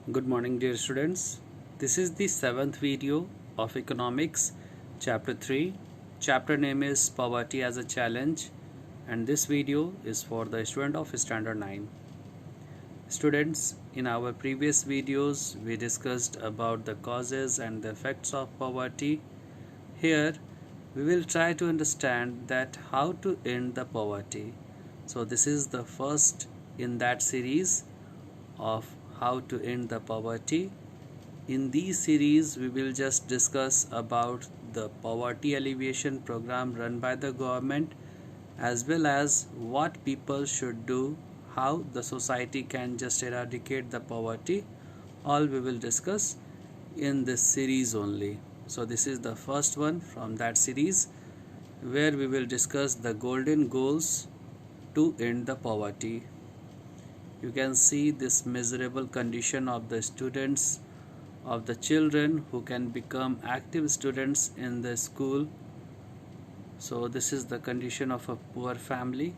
Good morning, dear students. This is the seventh video of Economics, Chapter 3. Chapter name is Poverty as a Challenge, and this video is for the student of Standard 9. Students, in our previous videos, we discussed about the causes and the effects of poverty. Here, we will try to understand that how to end the poverty. So, this is the first in that series of how to end the poverty. In this series we will just discuss about the poverty alleviation program run by the government, as well as what people should do, how the society can just eradicate the poverty. All we will discuss in this series only. So this is the first one from that series, where we will discuss the golden goals to end the poverty. You can see this miserable condition of the students, of the children who can become active students in the school. So this is the condition of a poor family.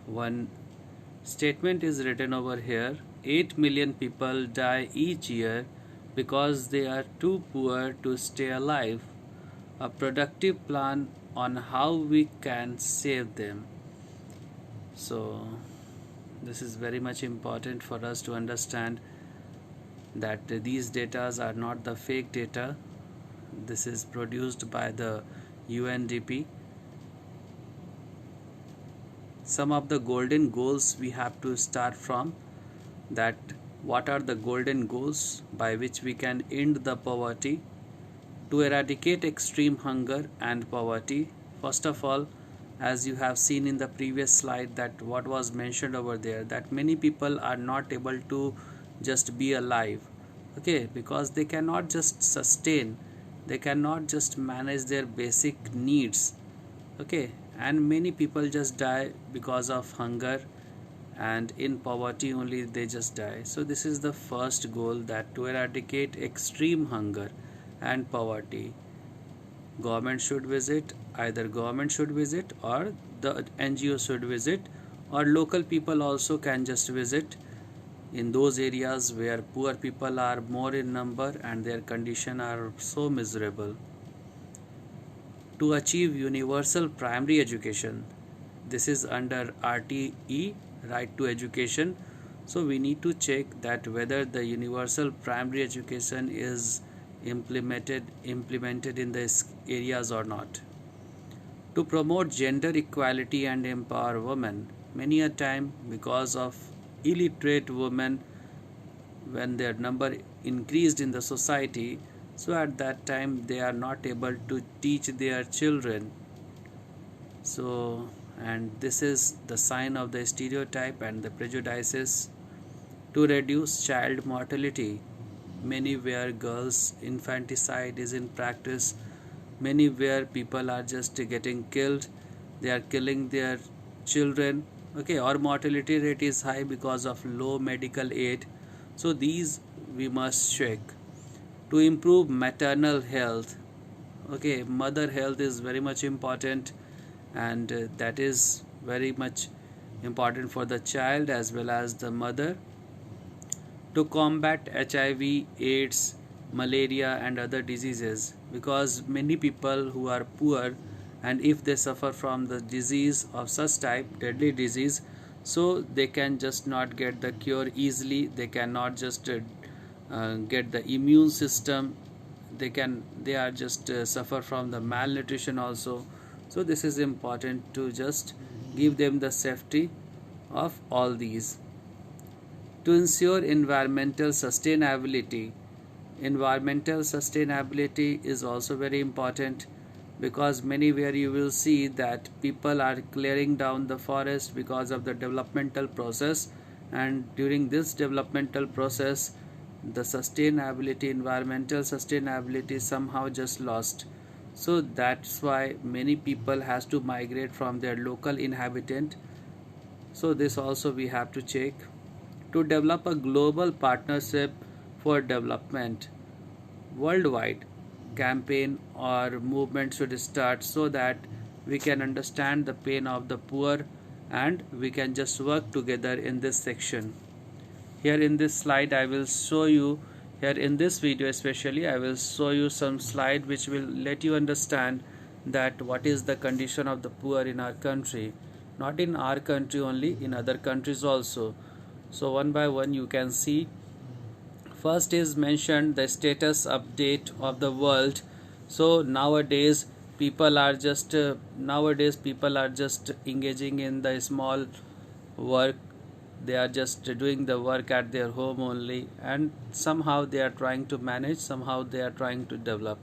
One statement is written over here: 8 million people die each year because they are too poor to stay alive. A productive plan on how we can save them. So this is very much important for us to understand that these data are not the fake data. This is produced by the UNDP. Some of the golden goals we have to start from, that what are the golden goals by which we can end the poverty, to eradicate extreme hunger and poverty. First of all, as you have seen in the previous slide, that what was mentioned over there, that many people are not able to just be alive, okay, because they cannot just sustain, they cannot just manage their basic needs, okay, and many people just die because of hunger, and in poverty only they just die. So this is the first goal, that to eradicate extreme hunger and poverty. Government should visit, either government should visit or the NGO should visit, or local people also can just visit in those areas where poor people are more in number and their condition are so miserable. To achieve universal primary education, this is under RTE, right to education. So we need to check that whether the universal primary education is implemented in these areas or not. To promote gender equality and empower women, many a time because of illiterate women, when their number increased in the society, so at that time they are not able to teach their children. So, and this is the sign of the stereotype and the prejudices. To reduce child mortality, many where girls infanticide is in practice, many where people are just getting killed, they are killing their children, okay, or mortality rate is high because of low medical aid. So these we must check. To improve maternal health, okay, mother health is very much important, and that is very much important for the child as well as the mother. To combat HIV, AIDS, malaria and other diseases, because many people who are poor, and if they suffer from the disease of such type, deadly disease, so they can just not get the cure easily, they cannot just get the immune system, they are just suffer from the malnutrition also. So this is important to just give them the safety of all these. To ensure environmental sustainability, environmental sustainability is also very important, because many where you will see that people are clearing down the forest because of the developmental process, and during this developmental process the sustainability, environmental sustainability somehow just lost. So that's why many people has to migrate from their local inhabitant. So this also we have to check. To develop a global partnership for development, worldwide campaign or movement should start, so that we can understand the pain of the poor and we can just work together in this section. Here in this slide I will show you, here in this video especially I will show you some slide which will let you understand that what is the condition of the poor in our country, not in our country only, in other countries also. So one by one you can see. First is mentioned the status update of the world. So nowadays people are just engaging in the small work. They are just doing the work at their home only, and somehow they are trying to manage, somehow they are trying to develop.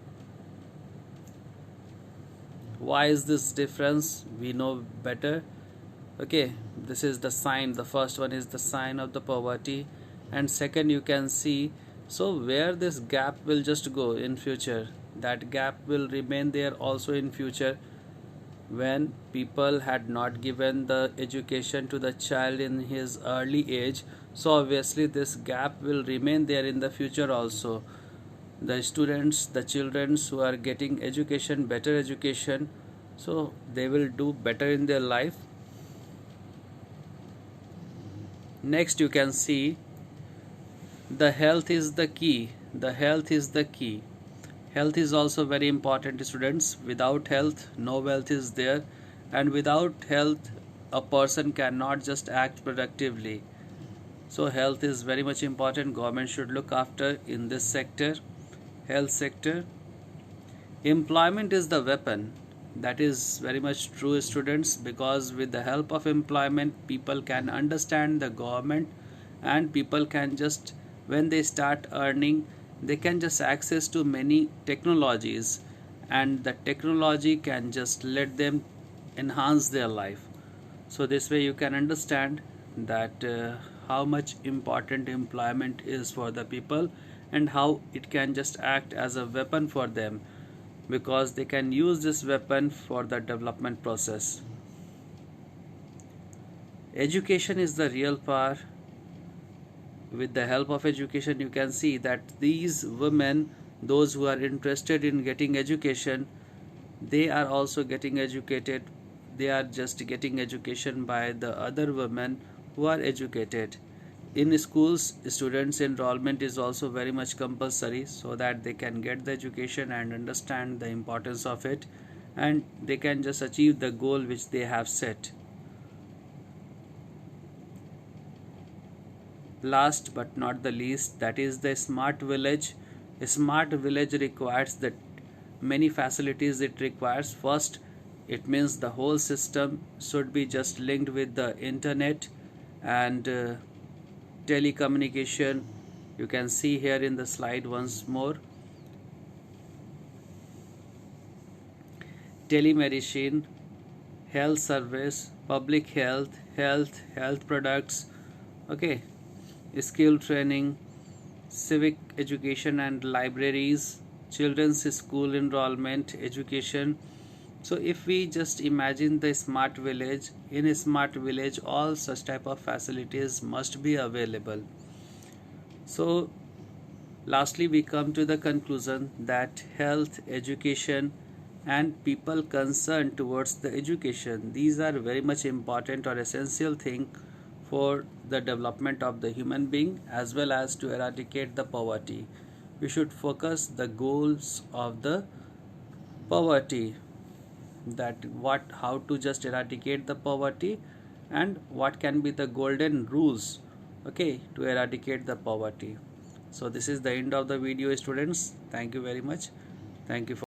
Why is this difference? We know better. Okay, this is the sign. The first one is the sign of the poverty, and second you can see, so where this gap will just go in future, that gap will remain there also in future. When people had not given the education to the child in his early age, so obviously this gap will remain there in the future also. The students, the children who are getting education, better education, so they will do better in their life. Next you can see the health is the key. The health is the key. Health is also very important, students. Without health no wealth is there, and without health a person cannot just act productively. So health is very much important. Government should look after in this sector, health sector. Employment is the weapon. That is very much true, students, because with the help of employment people can understand the government, and people can just, when they start earning, they can just access to many technologies, and the technology can just let them enhance their life. So this way you can understand that how much important employment is for the people, and how it can just act as a weapon for them, because they can use this weapon for the development process. Education is the real power. With the help of education you can see that these women, those who are interested in getting education, they are also getting educated. They are just getting education by the other women who are educated. In schools, students enrollment is also very much compulsory, so that they can get the education and understand the importance of it, and they can just achieve the goal which they have set. Last but not the least, that is the smart village. A smart village requires that many facilities it requires. First, it means the whole system should be just linked with the internet and telecommunication. You can see here in the slide once more, telemedicine, health service, public health products, okay, skill training, civic education and libraries, children's school enrollment, education. So if we just imagine the smart village, in a smart village all such type of facilities must be available. So lastly we come to the conclusion that health, education and people concerned towards the education, these are very much important or essential thing for the development of the human being, as well as to eradicate the poverty. We should focus the goals of the poverty, that how to just eradicate the poverty, and what can be the golden rules, okay, to eradicate the poverty. So this is the end of the video, students. Thank you very much. Thank you for